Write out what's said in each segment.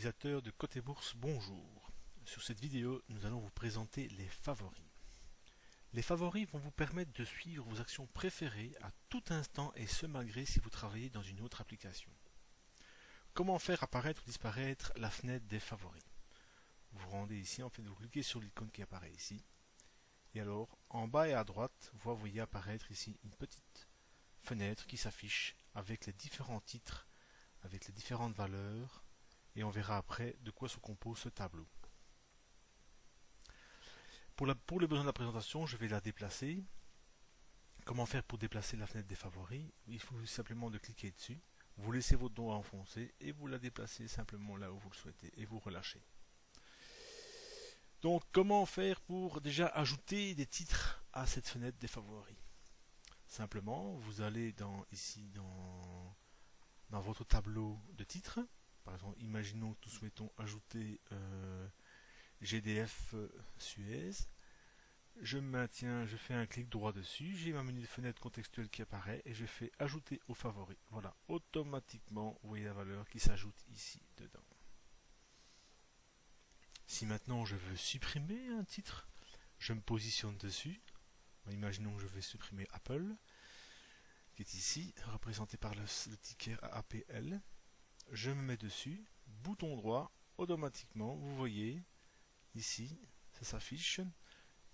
utilisateurs de Côté Bourse, bonjour. Sur cette vidéo, nous allons vous présenter les favoris. Les favoris vont vous permettre de suivre vos actions préférées à tout instant et ce malgré si vous travaillez dans une autre application. Comment faire apparaître ou disparaître la fenêtre des favoris? Vous rendez ici, en fait, vous cliquez sur l'icône qui apparaît ici. Et alors, en bas et à droite, vous voyez apparaître ici une petite fenêtre qui s'affiche avec les différents titres, avec les différentes valeurs, et on verra après de quoi se compose ce tableau. Pour le besoin de la présentation, je vais la déplacer. Comment faire pour déplacer la fenêtre des favoris? Il faut simplement de cliquer dessus, vous laissez votre doigt enfoncé et vous la déplacez simplement là où vous le souhaitez et vous relâchez. Donc comment faire pour déjà ajouter des titres à cette fenêtre des favoris? Simplement, vous allez ici dans votre tableau de titres. Par exemple, imaginons que nous souhaitons ajouter GDF Suez. Je maintiens, je fais un clic droit dessus, j'ai ma menu de fenêtre contextuelle qui apparaît et je fais ajouter aux favoris. Voilà, automatiquement, vous voyez la valeur qui s'ajoute ici dedans. Si maintenant je veux supprimer un titre, je me positionne dessus. Imaginons que je vais supprimer Apple, qui est ici, représenté par le ticker APL. Je me mets dessus, bouton droit, automatiquement, vous voyez, ici, ça s'affiche.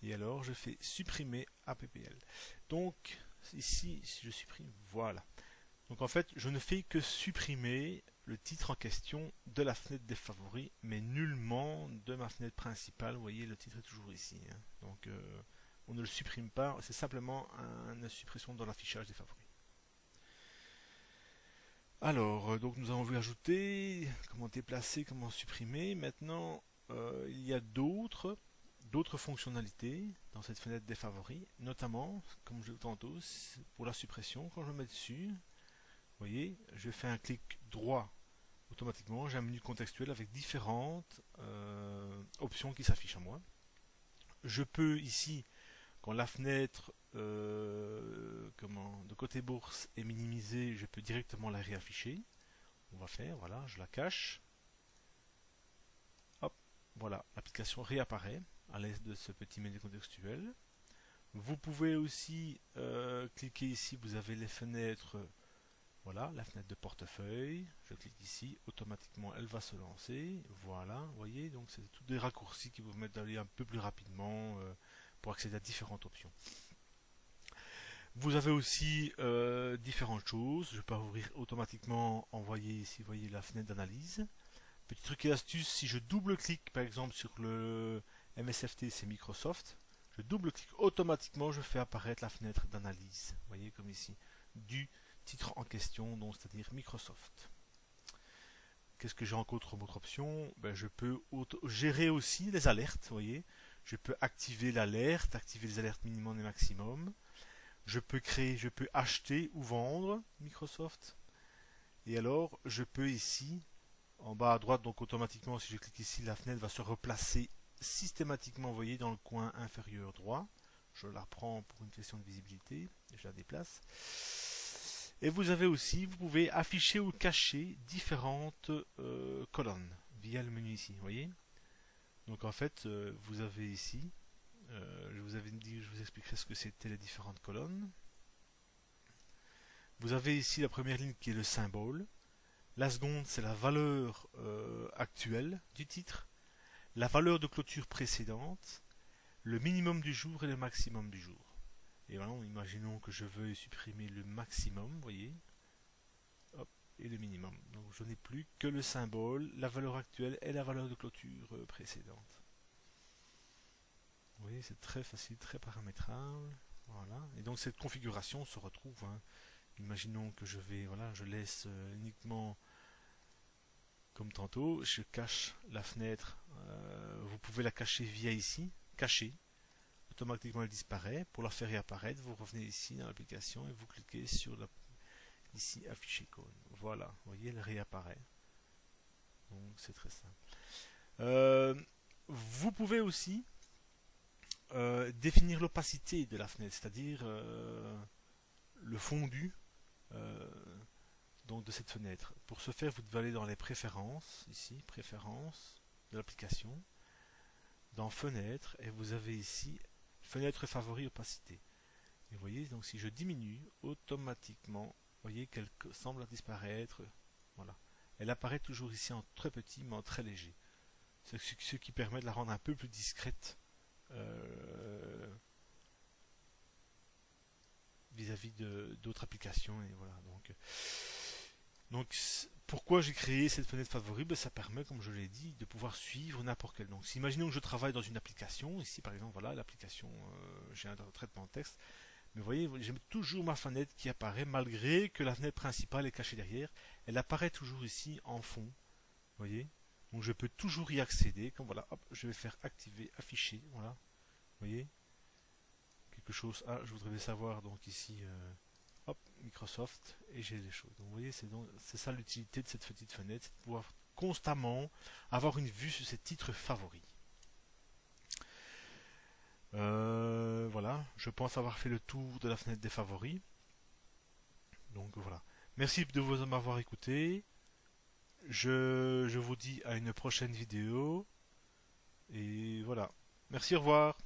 Et alors, je fais supprimer APPL. Donc, ici, si je supprime, voilà. Donc en fait, je ne fais que supprimer le titre en question de la fenêtre des favoris, mais nullement de ma fenêtre principale. Vous voyez, le titre est toujours ici. Donc, on ne le supprime pas, c'est simplement une suppression dans l'affichage des favoris. Alors, donc nous avons vu ajouter, comment déplacer, comment supprimer. Maintenant, il y a d'autres fonctionnalités dans cette fenêtre des favoris, notamment, comme je l'ai dit tantôt, pour la suppression. Quand je me mets dessus, vous voyez, je fais un clic droit automatiquement, j'ai un menu contextuel avec différentes options qui s'affichent à moi. Je peux ici, quand la fenêtre de côté bourse est minimisée, je peux directement la réafficher. On va faire, voilà, je la cache. Hop, voilà, l'application réapparaît à l'aide de ce petit menu contextuel. Vous pouvez aussi cliquer ici, vous avez les fenêtres, voilà, la fenêtre de portefeuille, je clique ici, automatiquement elle va se lancer, voilà, vous voyez, donc c'est tous des raccourcis qui vous permettent d'aller un peu plus rapidement pour accéder à différentes options. Vous avez aussi différentes choses, je peux ouvrir automatiquement, envoyer ici, vous voyez la fenêtre d'analyse. Petit truc et astuce, si je double-clique par exemple sur le MSFT, c'est Microsoft, je double-clique automatiquement, je fais apparaître la fenêtre d'analyse, vous voyez comme ici, du titre en question, donc c'est-à-dire Microsoft. Qu'est-ce que j'ai encore comme autre option? Je peux gérer aussi les alertes, vous voyez, je peux activer l'alerte, activer les alertes minimum et maximum, je peux acheter ou vendre Microsoft, et alors je peux ici, en bas à droite, donc automatiquement si je clique ici, la fenêtre va se replacer systématiquement, vous voyez, dans le coin inférieur droit. Je la reprends pour une question de visibilité, je la déplace. Et vous avez aussi, vous pouvez afficher ou cacher différentes colonnes via le menu ici, vous voyez. Donc en fait, vous avez ici, je vous expliquerai ce que c'était les différentes colonnes. Vous avez ici la première ligne qui est le symbole. La seconde, c'est la valeur actuelle du titre, la valeur de clôture précédente, le minimum du jour et le maximum du jour. Et voilà, imaginons que je veux supprimer le maximum, vous voyez, hop, et le minimum. Donc je n'ai plus que le symbole, la valeur actuelle et la valeur de clôture précédente. Vous voyez, c'est très facile, très paramétrable. Voilà. Et donc cette configuration se retrouve. Imaginons que je laisse uniquement comme tantôt, je cache la fenêtre. Vous pouvez la cacher via ici, cacher. Automatiquement elle disparaît. Pour la faire réapparaître, vous revenez ici dans l'application et vous cliquez sur ici afficher icône. Voilà, vous voyez, elle réapparaît. Donc c'est très simple. Vous pouvez aussi définir l'opacité de la fenêtre, c'est-à-dire le fondu donc de cette fenêtre. Pour ce faire, vous devez aller dans les préférences, ici, préférences de l'application, dans fenêtre, et vous avez ici fenêtre favori opacité. Et vous voyez, donc si je diminue, automatiquement, vous voyez qu'elle semble disparaître. Voilà. Elle apparaît toujours ici en très petit, mais en très léger. Ce qui permet de la rendre un peu plus discrète vis-à-vis d'autres applications. Et voilà. Donc pourquoi j'ai créé cette fenêtre favori? Ben, ça permet, comme je l'ai dit, de pouvoir suivre n'importe quel. Donc, imaginons que je travaille dans une application. Ici, par exemple, voilà, l'application, j'ai un traitement de texte. Mais vous voyez, j'ai toujours ma fenêtre qui apparaît, malgré que la fenêtre principale est cachée derrière. Elle apparaît toujours ici en fond. Vous voyez? Donc je peux toujours y accéder. Comme voilà, hop, je vais faire activer, afficher. Voilà. Vous voyez? Quelque chose. Ah, je voudrais savoir. Donc ici, hop, Microsoft. Et j'ai les choses. Donc vous voyez, c'est ça l'utilité de cette petite fenêtre. C'est de pouvoir constamment avoir une vue sur ces titres favoris. Voilà, je pense avoir fait le tour de la fenêtre des favoris. Donc voilà. Merci de vous m'avoir écouté. Je vous dis à une prochaine vidéo. Et voilà. Merci, au revoir.